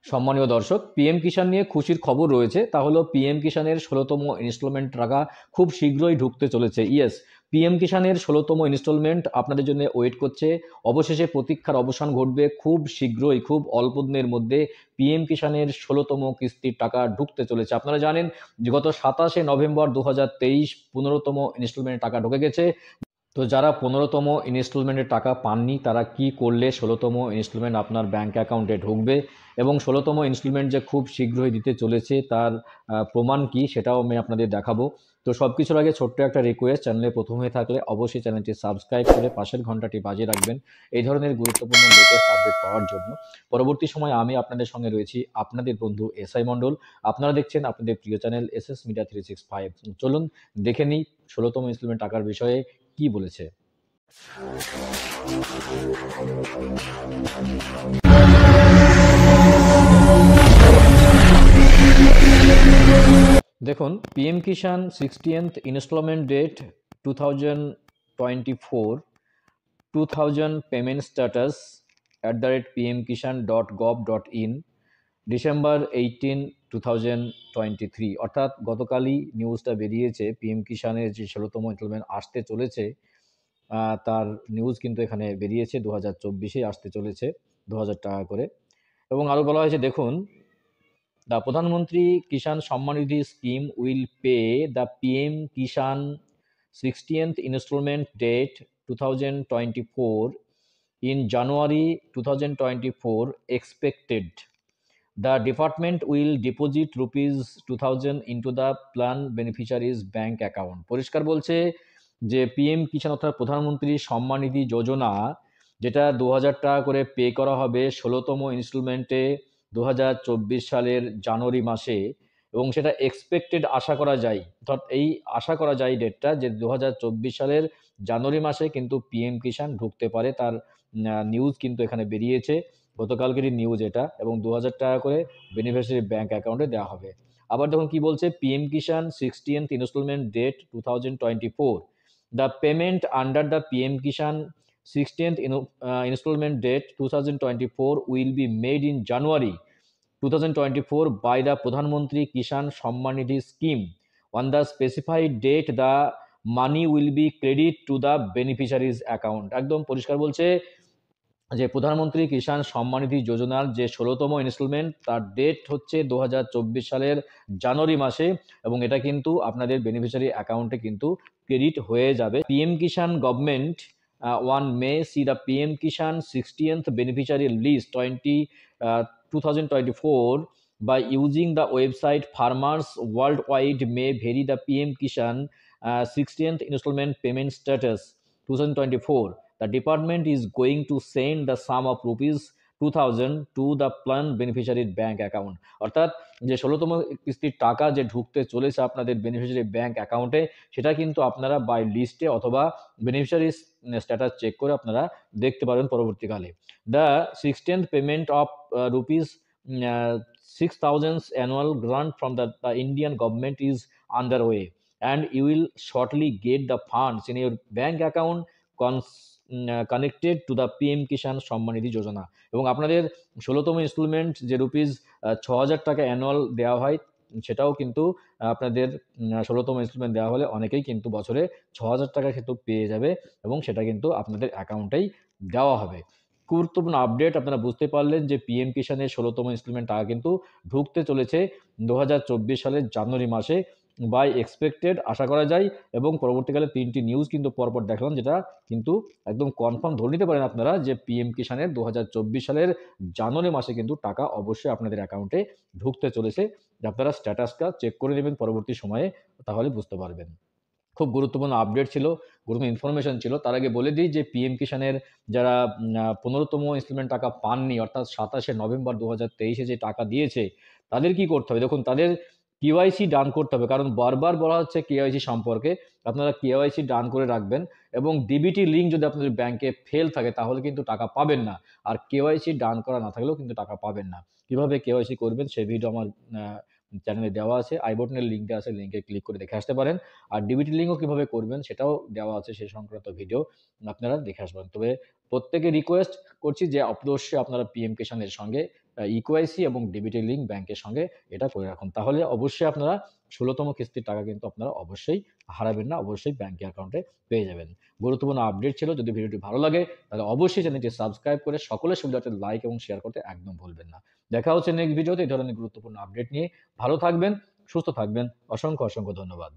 সম্মানীয় দর্শক, পিএম কিষাণ নিয়ে খুশির খবর রয়েছে। তা হলো পিএম কিষাণের ১৬তম ইনস্টলমেন্ট টাকা খুব শীঘ্রই ঢুকতে চলেছে। ইয়েস, পিএম কিষাণের ১৬তম ইনস্টলমেন্ট আপনাদের জন্য ওয়েট করছে। অবশেষে প্রতীক্ষার অবসান ঘটবে। খুব শীঘ্রই, খুব অল্প দিনের মধ্যে পিএম কিষাণের ১৬তম কিস্তির টাকা ঢুকতে চলেছে। আপনারা জানেন যে গত ২৭শে নভেম্বর ২০২৩ ১৫তম ইনস্টলমেন্টের টাকা ঢুকে গেছে। তো যারা ১৫তম ইনস্টলমেন্টের টাকা পাননি তারা কি করলে ১৬তম ইনস্টলমেন্ট আপনার ব্যাংক অ্যাকাউন্টে ঢুকবে এবং ১৬তম ইনস্টলমেন্ট যে খুব শীঘ্রই দিতে চলেছে তার প্রমাণ কি সেটাও আমি আপনাদের দেখাবো। তো সব কিছুর আগে ছোট্ট একটা রিকোয়েস্ট, চ্যানেলে প্রথম হয়ে থাকলে অবশ্যই চ্যানেলটি সাবস্ক্রাইব করে পাশের ঘন্টাটি বাজিয়ে রাখবেন এই ধরনের গুরুত্বপূর্ণ লেটেস্ট আপডেট পাওয়ার জন্য। পরবর্তী সময় আমি আপনাদের সঙ্গে রয়েছি, আপনাদের বন্ধু এসআই মণ্ডল। আপনারা দেখছেন আপনাদের প্রিয় চ্যানেল এসএস মিডিয়া 365। চলুন দেখে নিই ১৬তম ইনস্টলমেন্ট টাকার বিষয়ে কি বলেছে। দেখুন, PM Kisan 60th instalment date 2024, 2000 payment status @pmkishan.gov.in, December 18, 2023। অর্থাৎ গতকালই নিউজটা বেরিয়েছে পিএম কিষাণের যে ১৬তম ইনস্টলমেন্ট আসতে চলেছে। তার নিউজ কিন্তু এখানে বেরিয়েছে 2024-এ আসতে চলেছে ২০০০ টাকা করে। এবং আরও বলা হয়েছে, দেখুন, the Pradhan Mantri Kisan Samman Nidhi scheme will pay the PM Kisan 60th instalment date 2024 in January 2024 expected. The department will deposit rupees 2000 into the plan beneficiaries bank account. পরিষ্কার বলছে যে পিএম কিষাণ অর্থাৎ প্রধানমন্ত্রী সম্মান নিধি যোজনা, যেটা ২০০০ টাকা করে পে করা হবে ১৬তম ইনস্টলমেন্টে ২০২৪ সালের জানুয়ারি মাসে, এবং সেটা এক্সপেক্টেড আশা করা যায়। অর্থাৎ এই আশা করা যায় ডেটটা যে ২০২৪ সালের জানুয়ারি মাসে কিন্তু পিএম কিষাণ ঢুকতে পারে। তার নিউজ কিন্তু এখানে বেরিয়েছে, গতকালকেরই নিউজ এটা, এবং ২০০০ টাকা করে বেনিফিশিয়ারি ব্যাংক অ্যাকাউন্টে দেওয়া হবে। আবার দেখুন কি বলছে, PM Kisan 60th instalment date 2024, the payment under the PM Kisan 60th installment date 2024 will be made in January 2024 by the Pradhan Mantri Kishan Samman Nidhi scheme. On the specified date, the money will be credited to the beneficiaries account. একদম পরিষ্কার বলছে যে প্রধানমন্ত্রী কিষাণ সম্মান নিধি যোজনার যে ১৬তম instalment তার date হচ্ছে ২০২৪ সালের জানুয়ারি মাসে, এবং এটা কিন্তু আপনাদের বেনিফিশিয়ারি অ্যাকাউন্টে কিন্তু ক্রেডিট হয়ে যাবে। PM Kisan government one may see the PM Kishan 60th beneficiary list 2024 by using the website. Farmers worldwide may vary the PM Kishan 60th installment payment status 2024. The department is going to send the sum of rupees 2000 to the plan beneficiary bank account. অর্থাৎ যে ১৬তম কিস্তির টাকা যে ঢুকতে চলেছে আপনাদের beneficiary bank অ্যাকাউন্টে, সেটা কিন্তু আপনারা বাই লিস্টে অথবা বেনিফিশিয়ারি স্ট্যাটাস চেক করে আপনারা দেখতে পারবেন পরবর্তীকালে। The 16th payment of rupees 6,000 annual grant from the Indian government is under way, and you will shortly get the funds in your bank account connected to the PM Kisan Samman Nidhi যোজনা। এবং আপনাদের ১৬তম instalment যে rupees ৬,০০০ টাকা annual দেওয়া হয়, সেটাও কিন্তু আপনাদের ১৬তম instalment দেওয়া হলে অনেকেই কিন্তু বছরে ৬,০০০ টাকা কিন্তু পেয়ে যাবে, এবং সেটা কিন্তু আপনাদের অ্যাকাউন্টেই দেওয়া হবে। গুরুত্বপূর্ণ আপডেট, আপনারা বুঝতে পারলেন যে পিএম কিষাণের ১৬তম ইনস্টলমেন্ট টাকা কিন্তু ঢুকতে চলেছে ২০২৪ সালের জানুয়ারি মাসে বাই এক্সপেক্টেড আশা করা যায়। এবং পরবর্তীকালে ৩টি নিউজ কিন্তু পরপর দেখলাম, যেটা কিন্তু একদম কনফার্ম ধরে নিতে পারেন আপনারা যে পিএম কিষাণের ২০২৪ সালের জানুয়ারি মাসে কিন্তু টাকা অবশ্যই আপনাদের অ্যাকাউন্টে ঢুকতে চলেছে। আপনারা স্ট্যাটাসটা চেক করে নেবেন পরবর্তী সময়ে, তাহলে বুঝতে পারবেন। খুব গুরুত্বপূর্ণ আপডেট ছিল, গুরুত্বপূর্ণ ইনফরমেশন ছিল। তার আগে বলে দিই যে পিএম কিষাণের যারা ১৫তম ইনস্টলমেন্ট টাকা পাননি, অর্থাৎ ২৭শে নভেম্বর ২০২৩-এ যে টাকা দিয়েছে, তাদের কি করতে হবে? দেখুন, তাদের কেওয়াইসি ডান করতে হবে, কারণ বারবার বলা হচ্ছে কেওয়াইসি সম্পর্কে। আপনারা কেওয়াইসি ডান করে রাখবেন, এবং ডিবিটি লিঙ্ক যদি আপনাদের ব্যাংকে ফেল থাকে তাহলে কিন্তু টাকা পাবেন না। আর কেওয়াইসি ডান করা না থাকলেও কিন্তু টাকা পাবেন না। কিভাবে কেওয়াইসি করবেন সেই ভিডিও আমার চ্যানেলে দেওয়া আছে, আই বাটনের লিঙ্ক দেওয়া আছে, লিঙ্কে ক্লিক করে দেখে আসতে পারেন। আর ডিবিটি লিঙ্কও কীভাবে করবেন সেটাও দেওয়া আছে, সেই সংক্রান্ত ভিডিও আপনারা দেখে আসবেন। তবে প্রত্যেকে রিকোয়েস্ট করছি যে অবশ্যই আপনারা পিএম কিষাণের সঙ্গে ইকেওয়াইসি এবং ডেবিটের লিঙ্ক ব্যাংকের সঙ্গে এটা করে রাখুন। তাহলে অবশ্যই আপনারা ১৬তম কিস্তির টাকা কিন্তু আপনারা অবশ্যই হারাবেন না। অবশ্যই ব্যাংকে অ্যাকাউন্টে পেয়ে যাবেন। গুরুত্বপূর্ণ আপডেট ছিল। যদি ভিডিওটি ভালো লাগে তাহলে অবশ্যই চ্যানেলটি সাবস্ক্রাইব করে সকলের সুবিধার্থে লাইক এবং শেয়ার করতে একদম ভুলবেন না। দেখা হচ্ছে নেক্সট ভিডিওতে এই ধরনের গুরুত্বপূর্ণ আপডেট নিয়ে। ভালো থাকবেন, সুস্থ থাকবেন। অসংখ্য ধন্যবাদ।